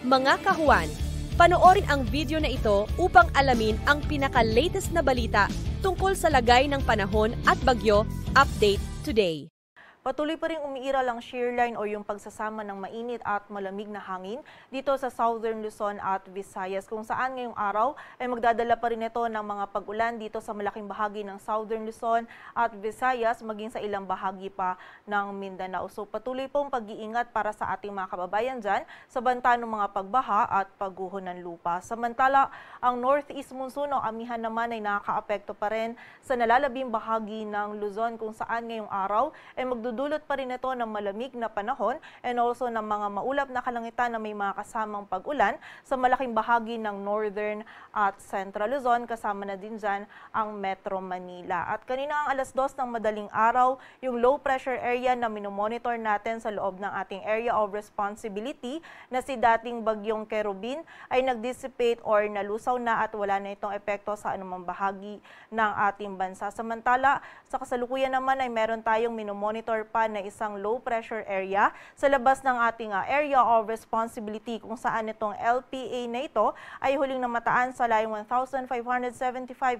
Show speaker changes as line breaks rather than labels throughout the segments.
Mga kahuwan, panoorin ang video na ito upang alamin ang pinaka-latest na balita tungkol sa lagay ng panahon at bagyo. Update today.
Patuloy pa rin umiiral ang shearline o yung pagsasama ng mainit at malamig na hangin dito sa Southern Luzon at Visayas, kung saan ngayong araw ay magdadala pa rin ito ng mga pag-ulan dito sa malaking bahagi ng Southern Luzon at Visayas, maging sa ilang bahagi pa ng Mindanao. So patuloy pong pag-iingat para sa ating mga kababayan dyan sa banta ng mga pagbaha at pagguho ng lupa. Samantala, ang Northeast Monsoon o amihan naman ay nakakaapekto pa rin sa nalalabing bahagi ng Luzon, kung saan ngayong araw ay magdudulot pa rin ito ng malamig na panahon and also ng mga maulap na kalangitan na may mga kasamang pag-ulan sa malaking bahagi ng Northern at Central Luzon, kasama na din dyan ang Metro Manila. At kanina ang alas 2 ng madaling araw, yung low pressure area na minomonitor natin sa loob ng ating area of responsibility na si dating bagyong Kerubin ay nag-dissipate or nalusaw na at wala na itong epekto sa anumang bahagi ng ating bansa. Samantala, sa kasalukuyan naman ay meron tayong minomonitor pa na isang low pressure area sa labas ng ating area of responsibility, kung saan itong LPA na ito ay huling namataan sa layong 1,575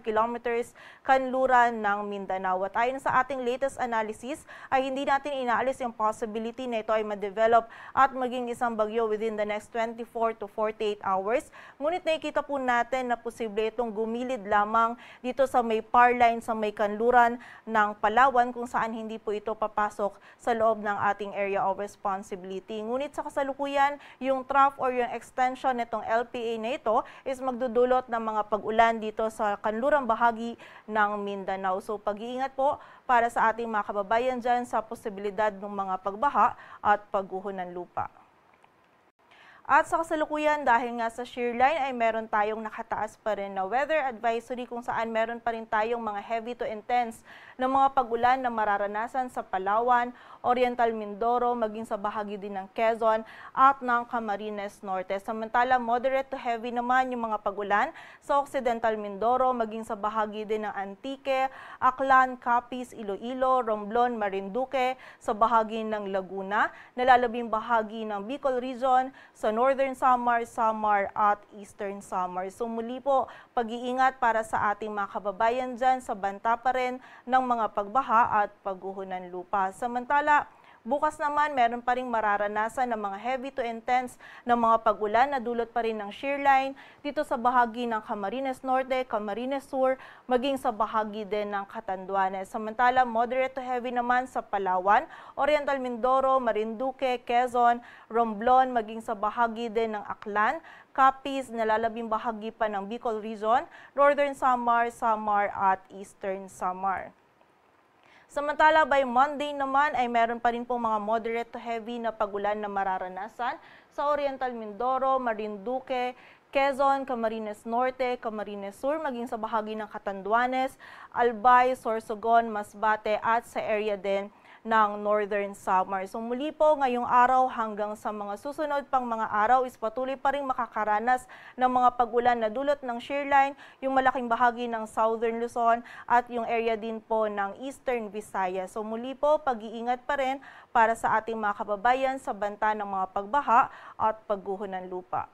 kilometers kanluran ng Mindanao. At ayon sa ating latest analysis ay hindi natin inaalis yung possibility na ito ay ma-develop at maging isang bagyo within the next 24 to 48 hours. Ngunit nakikita po natin na posible itong gumilid lamang dito sa may power line, sa may kanluran ng Palawan, kung saan hindi po ito papasok sa loob ng ating area of responsibility. Ngunit sa kasalukuyan, yung trough or yung extension nitong LPA na ito is magdudulot ng mga pag-ulan dito sa kanlurang bahagi ng Mindanao. So pag-iingat po para sa ating mga kababayan dyan sa posibilidad ng mga pagbaha at pagguho ng lupa. At sa kasalukuyan, dahil nga sa shearline ay meron tayong nakataas pa rin na weather advisory, kung saan meron pa rin tayong mga heavy to intense na mga pag-ulan na mararanasan sa Palawan, Oriental Mindoro, maging sa bahagi din ng Quezon at ng Camarines Norte. Samantala, moderate to heavy naman yung mga pag-ulan sa Occidental Mindoro, maging sa bahagi din ng Antique, Aklan, Capiz, Iloilo, Romblon, Marinduque, sa bahagi ng Laguna, nalalabing bahagi ng Bicol Region, sa Northern Samar, Samar at Eastern Samar. So muli po, pag-iingat para sa ating mga kababayan dyan sa banta pa rin ng mga pagbaha at pagguho ng lupa. Samantala, bukas naman meron pa ring mararanasan ng mga heavy to intense na mga pag-ulan na dulot pa rin ng shearline dito sa bahagi ng Camarines Norte, Camarines Sur, maging sa bahagi din ng Catanduanes. Samantala, moderate to heavy naman sa Palawan, Oriental Mindoro, Marinduque, Quezon, Romblon, maging sa bahagi din ng Aklan, Capiz, nalalabing bahagi pa ng Bicol Region, Northern Samar, Samar at Eastern Samar. Samantala, by Monday naman ay meron pa rin po mga moderate to heavy na pag-ulan na mararanasan sa Oriental Mindoro, Marinduque, Quezon, Camarines Norte, Camarines Sur, maging sa bahagi ng Catanduanes, Albay, Sorsogon, Masbate at sa area din ng Northern Samar. So muli po ngayong araw hanggang sa mga susunod pang mga araw is patuloy pa rin makakaranas ng mga pag-ulan na dulot ng shearline, yung malaking bahagi ng Southern Luzon at yung area din po ng Eastern Visayas. So muli po, pag-iingat pa rin para sa ating mga kababayan sa banta ng mga pagbaha at pagguho ng lupa.